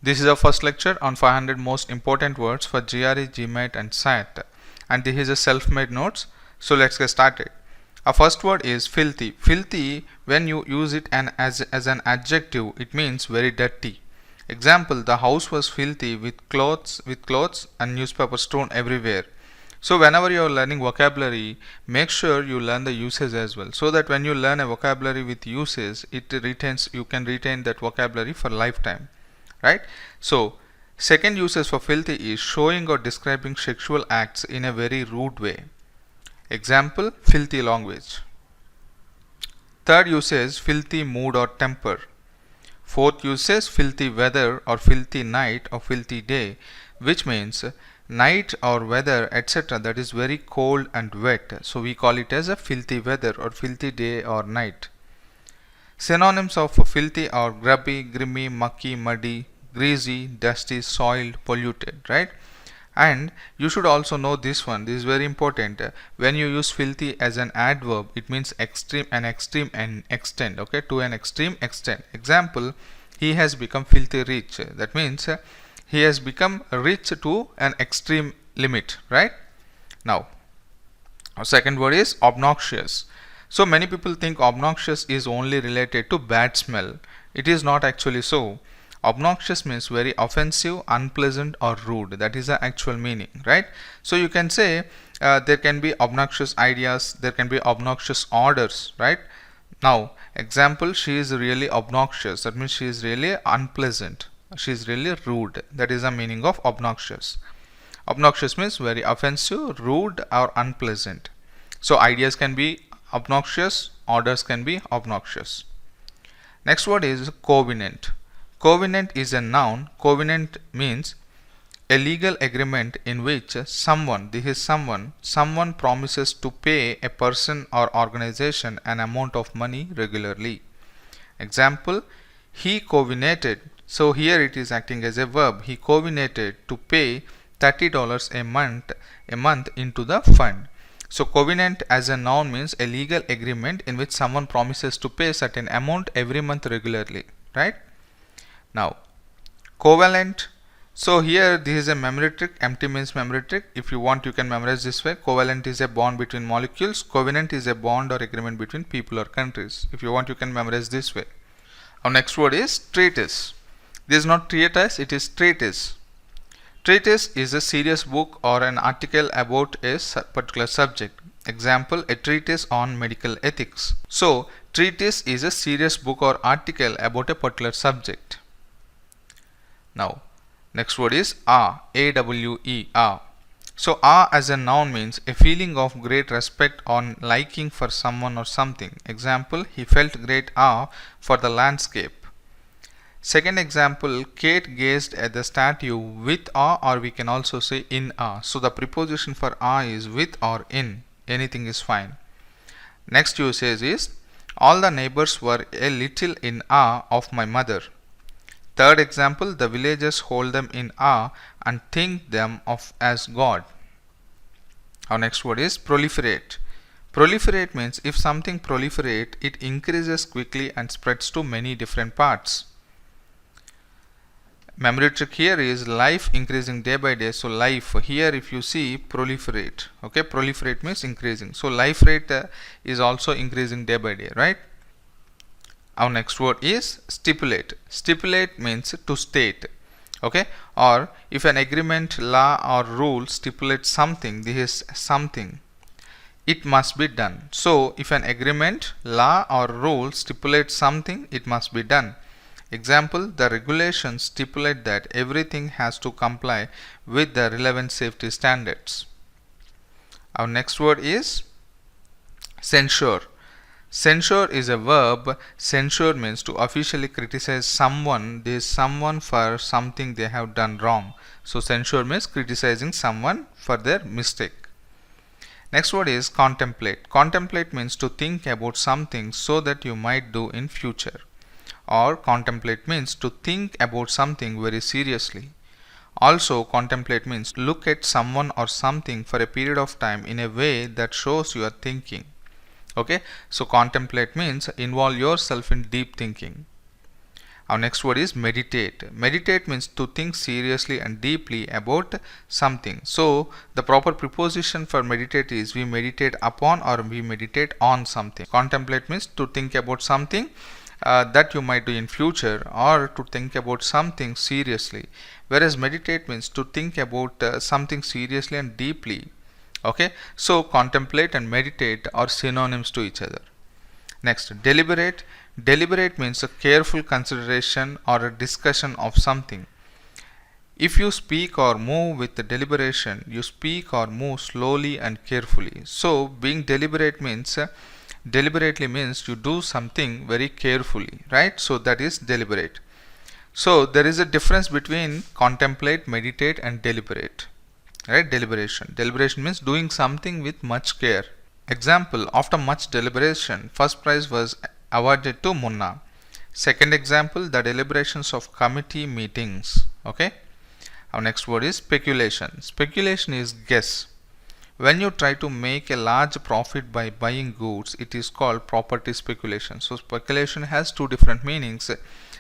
This is our first lecture on 500 most important words for GRE, GMAT and SAT, and this is a self-made notes. So let's get started. Our first word is filthy. Filthy, when you use it as an adjective, it means very dirty. Example, the house was filthy with clothes and newspaper strewn everywhere. So whenever you are learning vocabulary, make sure you learn the uses as well, so that when you learn a vocabulary with uses, you can retain that vocabulary for lifetime, right? So second uses for filthy is showing or describing sexual acts in a very rude way. Example, filthy language. Third usage, filthy mood or temper. Fourth usage, filthy weather or filthy night or filthy day, which means night or weather, etc., that is very cold and wet. So we call it as a filthy weather or filthy day or night. Synonyms of filthy are grubby, grimy, mucky, muddy, greasy, dusty, soiled, polluted, right? And you should also know this one. This is very important. When you use filthy as an adverb, it means extreme and extent, okay, to an extreme extent. Example, he has become filthy rich. That means he has become rich to an extreme limit, right? Now, our second word is obnoxious. So many people think obnoxious is only related to bad smell. It is not actually so. Obnoxious means very offensive, unpleasant or rude. That is the actual meaning, right? So you can say there can be obnoxious ideas, there can be obnoxious orders, right? Now, example, she is really obnoxious. That means she is really unpleasant. She is really rude. That is the meaning of obnoxious. Obnoxious means very offensive, rude or unpleasant. So ideas can be obnoxious, orders can be obnoxious. Next word is covenant. Covenant is a noun. Covenant means a legal agreement in which someone promises to pay a person or organization an amount of money regularly. Example, he covenanted. So here it is acting as a verb. He covenanted to pay $30 a month into the fund. So covenant as a noun means a legal agreement in which someone promises to pay a certain amount every month regularly, right? Now, covalent. So here this is a memory trick. Empty means memory trick. If you want, you can memorize this way. Covalent is a bond between molecules. Covenant is a bond or agreement between people or countries. If you want, you can memorize this way. Our next word is treatise. This is not treatise, it is treatise. Treatise is a serious book or an article about a particular subject. Example, a treatise on medical ethics. So treatise is a serious book or article about a particular subject. Now, next word is awe, A-W-E, awe. So, awe as a noun means a feeling of great respect or liking for someone or something. Example, he felt great awe for the landscape. Second example, Kate gazed at the statue with awe, or we can also say in awe. So, the preposition for awe is with or in. Anything is fine. Next usage is, all the neighbors were a little in awe of my mother. Third example, the villagers hold them in awe and think them of as God. Our next word is proliferate. Proliferate means if something proliferate, it increases quickly and spreads to many different parts. Memory trick here is life increasing day by day. So life here, if you see, proliferate. Okay, proliferate means increasing. So life rate is also increasing day by day, right? Our next word is stipulate. Stipulate means to state, okay, or if an agreement, law or rule stipulates something, this is something, it must be done. So if an agreement, law or rule stipulates something, it must be done. Example, the regulations stipulate that everything has to comply with the relevant safety standards. Our next word is censure. Censure is a verb. Censure means to officially criticize someone. There is someone for something they have done wrong. So censure means criticizing someone for their mistake. Next word is contemplate. Contemplate means to think about something so that you might do in future. Or contemplate means to think about something very seriously. Also, contemplate means look at someone or something for a period of time in a way that shows you are thinking. Okay, so contemplate means involve yourself in deep thinking. Our next word is meditate. Meditate means to think seriously and deeply about something. So the proper preposition for meditate is we meditate upon or we meditate on something. Contemplate means to think about something that you might do in future, or to think about something seriously, whereas meditate means to think about something seriously and deeply. Okay, so contemplate and meditate are synonyms to each other. Next, deliberate. Deliberate means a careful consideration or a discussion of something. If you speak or move with deliberation, you speak or move slowly and carefully. So being deliberate means deliberately means you do something very carefully, right? So that is deliberate. So there is a difference between contemplate, meditate and deliberate, right? Deliberation means doing something with much care. Example, after much deliberation, first prize was awarded to Munna. Second example, the deliberations of committee meetings. Okay. Our next word is speculation. Speculation is guess. When you try to make a large profit by buying goods, it is called property speculation. So speculation has two different meanings.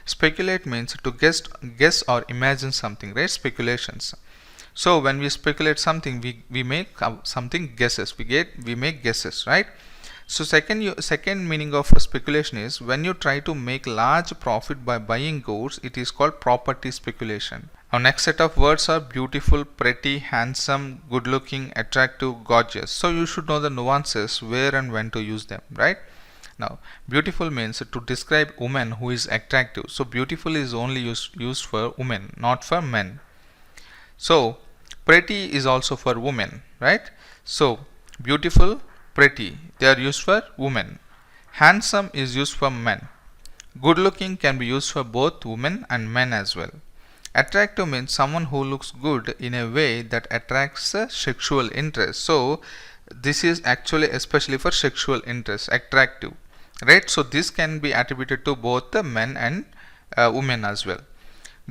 Speculate means to guess or imagine something, right? Speculations. So when we speculate something, we make something guesses. We make guesses, right? So second meaning of speculation is when you try to make large profit by buying goods, it is called property speculation. Our next set of words are beautiful, pretty, handsome, good looking, attractive, gorgeous. So you should know the nuances where and when to use them, right? Now, beautiful means to describe woman who is attractive. So beautiful is only used for women, not for men. So pretty is also for women, right? So beautiful, pretty, they are used for women. Handsome is used for men. Good looking can be used for both women and men as well. Attractive means someone who looks good in a way that attracts sexual interest. So this is actually especially for sexual interest, attractive, right? So this can be attributed to both the men and women as well.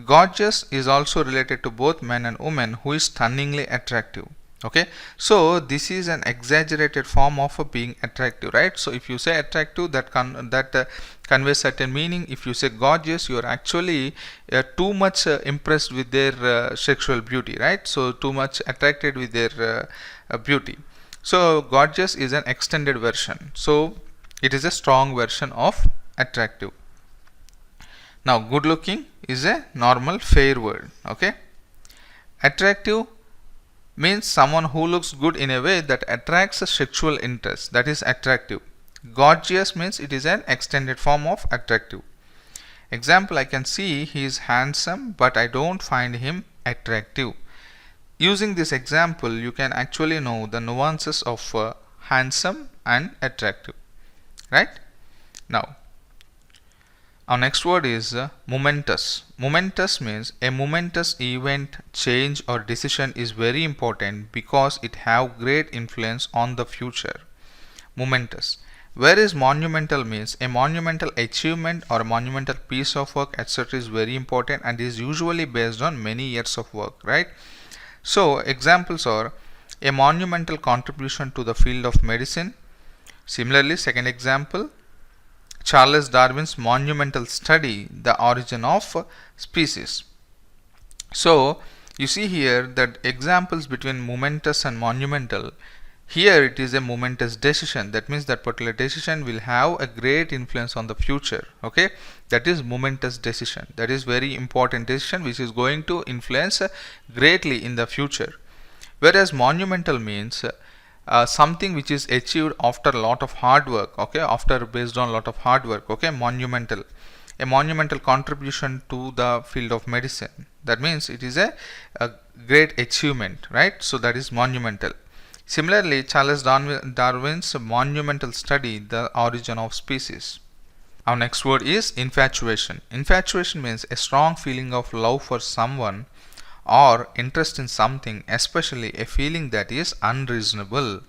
Gorgeous is also related to both men and women who is stunningly attractive. Okay, so this is an exaggerated form of being attractive, right? So if you say attractive, that conveys certain meaning. If you say gorgeous, you are actually too much impressed with their sexual beauty, right? So too much attracted with their beauty. So gorgeous is an extended version. So it is a strong version of attractive. Now good looking is a normal fair word. Okay, attractive means someone who looks good in a way that attracts a sexual interest, that is attractive. Gorgeous means it is an extended form of attractive. Example, I can see he is handsome but I don't find him attractive. Using this example, you can actually know the nuances of handsome and attractive, right? Now our next word is momentous. Momentous means a momentous event, change or decision is very important because it have great influence on the future. Momentous. Whereas monumental means a monumental achievement or a monumental piece of work, etc. is very important and is usually based on many years of work, right? So examples are a monumental contribution to the field of medicine. Similarly, second example, Charles Darwin's monumental study, The Origin of Species. So you see here that examples between momentous and monumental, here it is a momentous decision. That means that particular decision will have a great influence on the future. Okay, that is momentous decision. That is very important decision which is going to influence greatly in the future. Whereas monumental means something which is achieved after a lot of hard work. Okay, after based on a lot of hard work. Okay, monumental, a monumental contribution to the field of medicine. That means it is a great achievement, right? So that is monumental. Similarly, Charles Darwin's monumental study, The Origin of Species. Our next word is infatuation. Infatuation means a strong feeling of love for someone or interest in something, especially a feeling that is unreasonable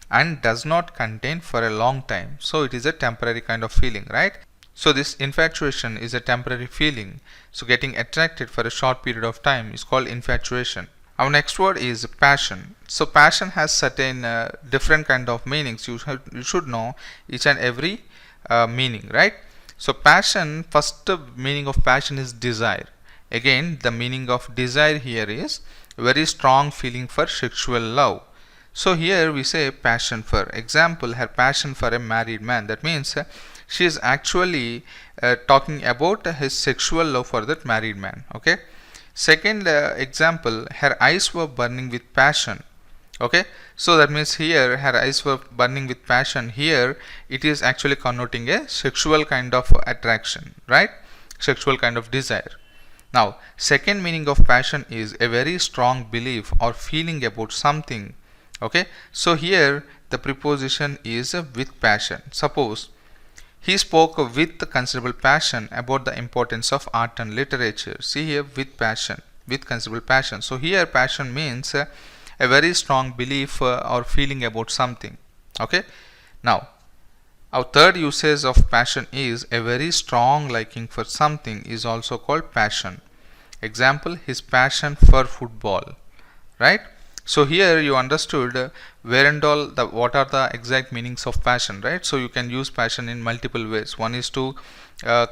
and does not contain for a long time. So it is a temporary kind of feeling, right? So this infatuation is a temporary feeling. So getting attracted for a short period of time is called infatuation. Our next word is passion. So passion has certain different kind of meanings. You should know each and every meaning, right? So passion, first meaning of passion is desire. Again, the meaning of desire here is very strong feeling for sexual love. So here we say passion for. Example, her passion for a married man. That means she is actually talking about his sexual love for that married man. Okay. Second example, her eyes were burning with passion. Okay, so that means here her eyes were burning with passion. Here it is actually connoting a sexual kind of attraction, right? Sexual kind of desire. Now, second meaning of passion is a very strong belief or feeling about something. Okay, so here the preposition is with passion. Suppose he spoke with considerable passion about the importance of art and literature. See here, with passion, with considerable passion. So here passion means a very strong belief or feeling about something. Okay, now our third usage of passion is a very strong liking for something is also called passion. Example, his passion for football, right? So here you understood where and all what are the exact meanings of passion, right? So you can use passion in multiple ways. One is to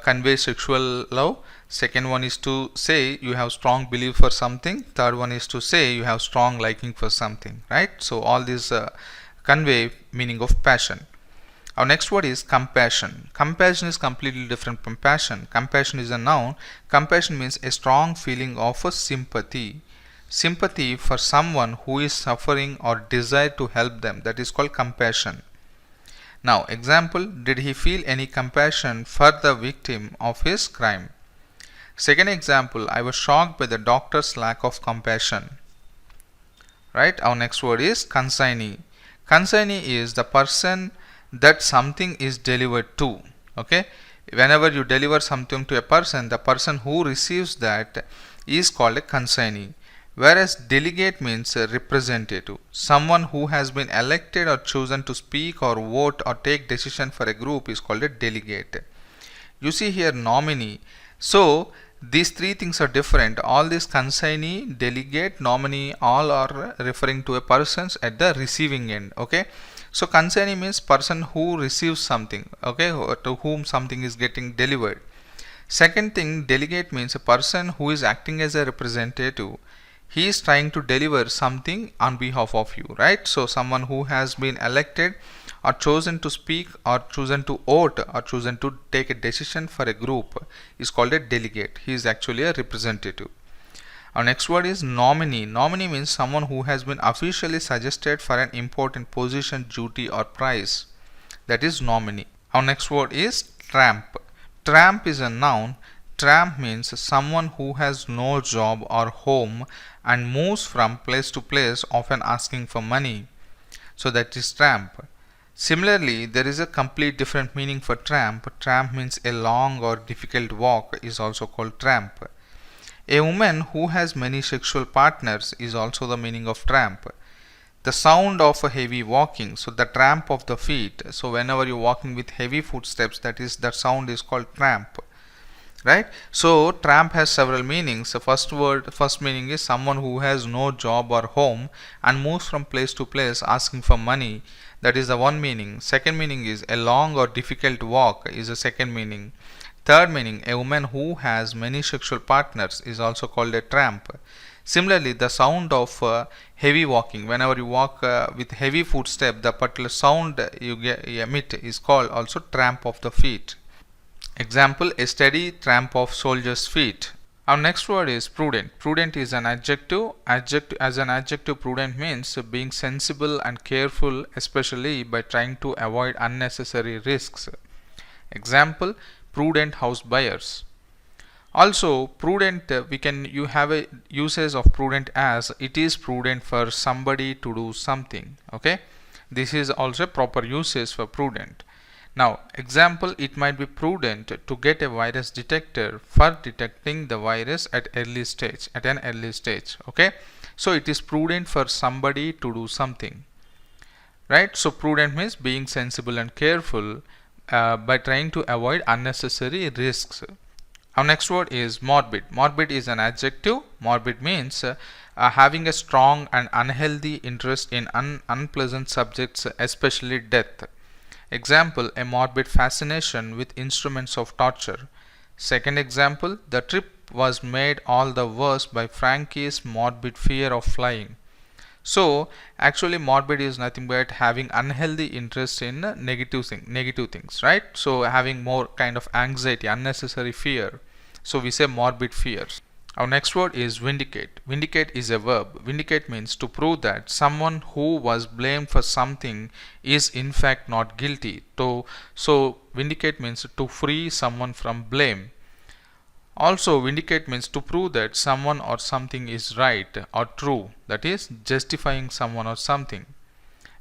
convey sexual love. Second one is to say you have strong belief for something. Third one is to say you have strong liking for something, right? So all these convey meaning of passion. Our next word is compassion. Compassion is completely different from passion. Compassion is a noun. Compassion means a strong feeling of a sympathy. Sympathy for someone who is suffering or desire to help them. That is called compassion. Now, example, did he feel any compassion for the victim of his crime? Second example, I was shocked by the doctor's lack of compassion. Right? Our next word is consignee. Consignee is the person that something is delivered to. Okay? Whenever you deliver something to a person, the person who receives that is called a consignee. Whereas delegate means a representative, someone who has been elected or chosen to speak or vote or take decision for a group is called a delegate. You see here nominee. So these three things are different. All these consignee, delegate, nominee all are referring to a person at the receiving end. Okay. So consignee means person who receives something. Okay, to whom something is getting delivered. Second thing, delegate means a person who is acting as a representative. He is trying to deliver something on behalf of you, right? So someone who has been elected or chosen to speak or chosen to vote or chosen to take a decision for a group is called a delegate. He is actually a representative. Our next word is nominee. Nominee means someone who has been officially suggested for an important position, duty or prize. That is nominee. Our next word is tramp. Tramp is a noun. Tramp means someone who has no job or home and moves from place to place, often asking for money. So that is tramp. Similarly, there is a complete different meaning for tramp. Tramp means a long or difficult walk is also called tramp. A woman who has many sexual partners is also the meaning of tramp. The sound of a heavy walking, so the tramp of the feet. So whenever you're walking with heavy footsteps, that sound is called tramp. Right? So tramp has several meanings. The first meaning is someone who has no job or home and moves from place to place asking for money. That is the one meaning. Second meaning is a long or difficult walk is the second meaning. Third meaning, a woman who has many sexual partners is also called a tramp. Similarly, the sound of heavy walking, whenever you walk with heavy footstep, the particular sound you emit is called also tramp of the feet. Example, a steady tramp of soldiers' feet. Our next word is prudent. Prudent is an adjective. As an adjective, prudent means being sensible and careful, especially by trying to avoid unnecessary risks. Example, prudent house buyers. Also, prudent, you have a usage of prudent as it is prudent for somebody to do something. Okay, this is also a proper usage for prudent. Now, example, it might be prudent to get a virus detector for detecting the virus at an early stage. Okay, so it is prudent for somebody to do something, right? So prudent means being sensible and careful by trying to avoid unnecessary risks. Our next word is morbid. Morbid is an adjective. Morbid means having a strong and unhealthy interest in unpleasant subjects, especially death. Example, a morbid fascination with instruments of torture. Second example, the trip was made all the worse by Frankie's morbid fear of flying. So actually morbid is nothing but having unhealthy interest in negative things, right? So having more kind of anxiety, unnecessary fear. So we say morbid fears. Our next word is vindicate. Vindicate is a verb. Vindicate means to prove that someone who was blamed for something is in fact not guilty. So vindicate means to free someone from blame. Also, vindicate means to prove that someone or something is right or true, that is, justifying someone or something.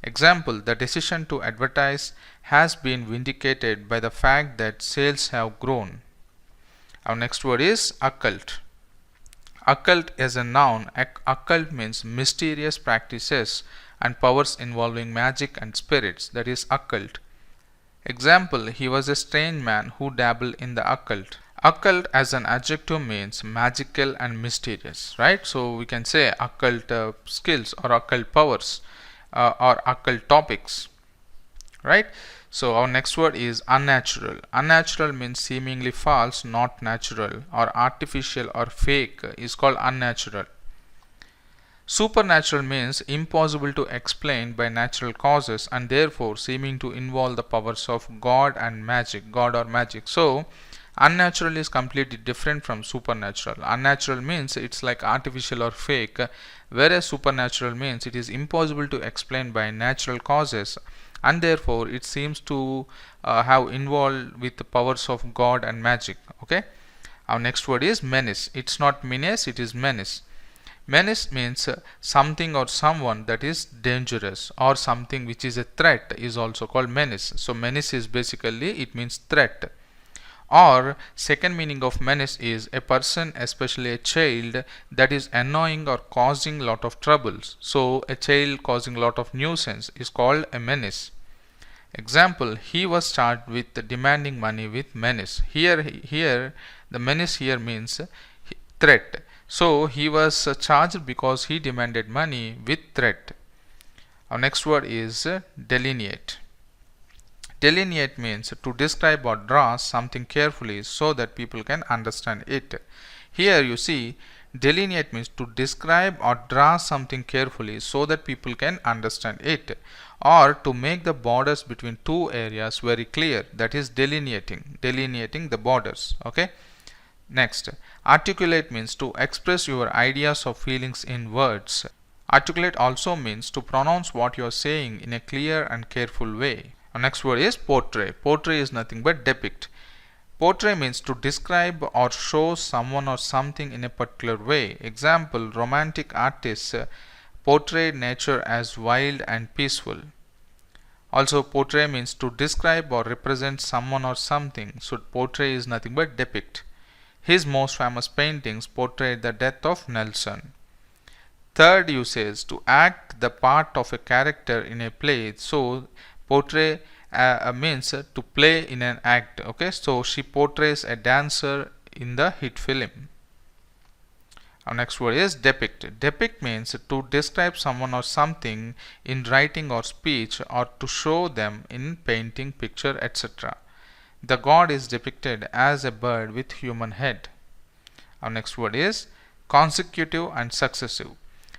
Example, the decision to advertise has been vindicated by the fact that sales have grown. Our next word is occult. Occult is a noun. Occult means mysterious practices and powers involving magic and spirits, that is, occult. Example, he was a strange man who dabbled in the occult. Occult as an adjective means magical and mysterious, right? So we can say occult skills or occult powers or occult topics, right? So our next word is unnatural. Unnatural means seemingly false, not natural, or artificial or fake is called unnatural. Supernatural means impossible to explain by natural causes and therefore seeming to involve the powers of God and magic, God or magic. So unnatural is completely different from supernatural. Unnatural means it's like artificial or fake, whereas supernatural means it is impossible to explain by natural causes and therefore it seems to have involved with the powers of God and magic. Okay. Our next word is menace. It's not menace, it is menace. Menace means something or someone that is dangerous or something which is a threat is also called menace. So menace is basically, it means threat. Or second meaning of menace is a person, especially a child, that is annoying or causing lot of troubles. So a child causing lot of nuisance is called a menace. Example, he was charged with demanding money with menace. Here the menace here means threat. So he was charged because he demanded money with threat. Our next word is delineate. Delineate means to describe or draw something carefully so that people can understand it. Here you see, delineate means to describe or draw something carefully so that people can understand it, or to make the borders between two areas very clear, that is delineating the borders. Okay. Next, articulate means to express your ideas or feelings in words. Articulate also means to pronounce what you are saying in a clear and careful way. Our next word is portray. Portray is nothing but depict. Portray means to describe or show someone or something in a particular way. Example, romantic artists portray nature as wild and peaceful. Also, portray means to describe or represent someone or something. So portray is nothing but depict. His most famous paintings portrayed the death of Nelson. Third usage, to act the part of a character in a play. So portray means to play in an act. Okay, so she portrays a dancer in the hit film. Our next word is depict. Depict means to describe someone or something in writing or speech, or to show them in painting, picture, etc. The god is depicted as a bird with human head. Our next word is consecutive and successive.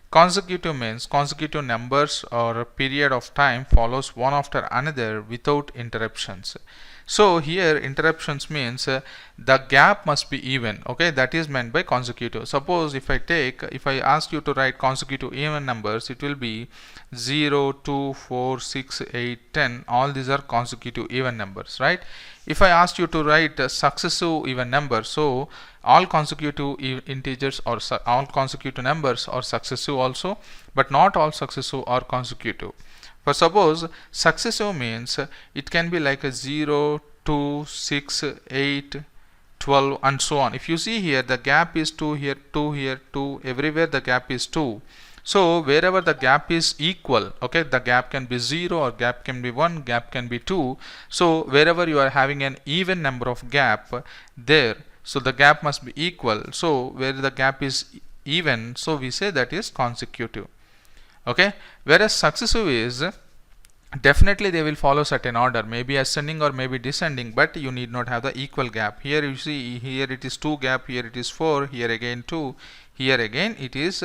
Consecutive means consecutive numbers or a period of time follows one after another without interruptions. So here interruptions means the gap must be even. Okay, that is meant by consecutive. Suppose if I ask you to write consecutive even numbers, it will be 0, 2, 4, 6, 8, 10. All these are consecutive even numbers, right? If I ask you to write successive even numbers, so all consecutive integers or all consecutive numbers are successive also, but not all successive are consecutive. For suppose successive means it can be like a 0, 2, 6, 8, 12 and so on. If you see here, the gap is 2 here, 2 here, 2, everywhere the gap is 2. So wherever the gap is equal, okay, the gap can be 0 or gap can be 1, gap can be 2. So wherever you are having an even number of gap there, so the gap must be equal. So where the gap is even, so we say that is consecutive. Okay, whereas successive is Definitely they will follow certain order, maybe ascending or maybe descending, but you need not have the equal gap. Here you see, here it is 2 gap, here it is 4, here again 2, here again it is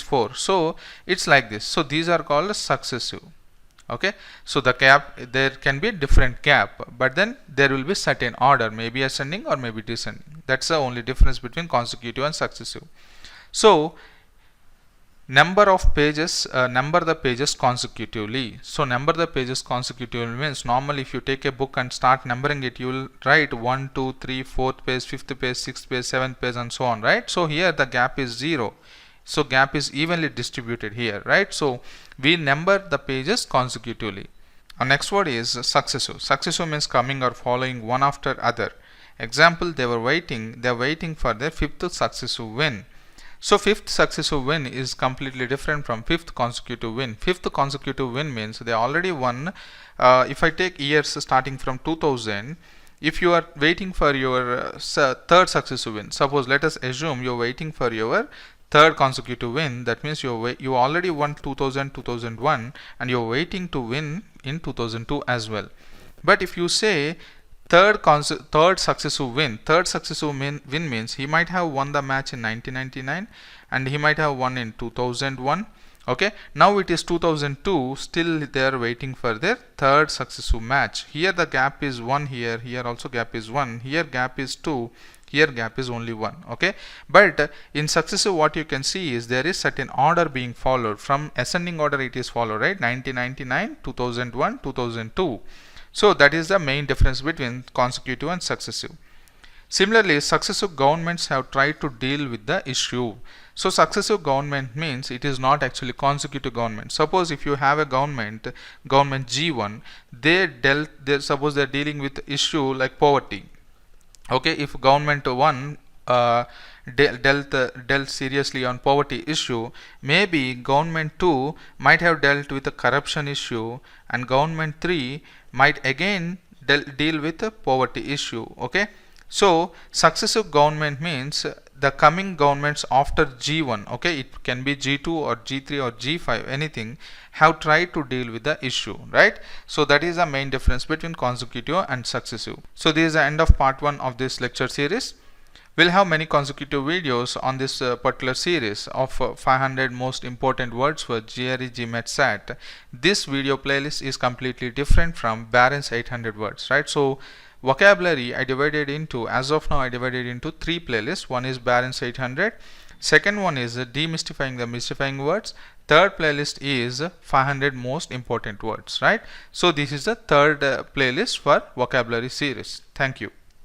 4. So it's like this. So these are called successive. Okay, so the gap, there can be a different gap, but then there will be certain order, maybe ascending or maybe descending. That's the only difference between consecutive and successive. So number of pages, number the pages consecutively. So number the pages consecutively means, normally if you take a book and start numbering it, you will write 1, 2, 3, 4th page, 5th page, 6th page, 7th page and so on, right? So here the gap is 0. So gap is evenly distributed here, right? So we number the pages consecutively. Our next word is successive. Successive means coming or following one after other. Example, they are waiting for their 5th successive win. So 5th successive win is completely different from 5th consecutive win. 5th consecutive win means they already won. If I take years starting from 2000, if you are waiting for your 3rd successive win, suppose let us assume you are waiting for your 3rd consecutive win, that means you already won 2000, 2001 and you are waiting to win in 2002 as well. But if you say third successive win means he might have won the match in 1999 and he might have won in 2001. Okay, now it is 2002, still they are waiting for their 3rd successive match. Here the gap is 1, here also gap is 1, here gap is 2, here gap is only 1. Okay, but in successive what you can see is there is certain order being followed. From ascending order it is followed, right? 1999, 2001, 2002. So that is the main difference between consecutive and successive. Similarly, successive governments have tried to deal with the issue. So successive government means it is not actually consecutive government. Suppose if you have a government G1, suppose they are dealing with issue like poverty. Okay, if government 1 dealt seriously on poverty issue, maybe government 2 might have dealt with a corruption issue, and government 3 might again deal with a poverty issue. Okay, so successive government means the coming governments after G1, okay, it can be G2 or G3 or G5, anything, have tried to deal with the issue, right? So that is the main difference between consecutive and successive. So this is the end of part 1 of this lecture series. We'll have many consecutive videos on this particular series of 500 most important words for GRE GMAT SAT. This video playlist is completely different from Barron's 800 words, right? So vocabulary I divided into, as of now I divided into 3 playlists. One is Barron's 800, second one is demystifying the mystifying words, third playlist is 500 most important words, right? So this is the third playlist for vocabulary series. Thank you.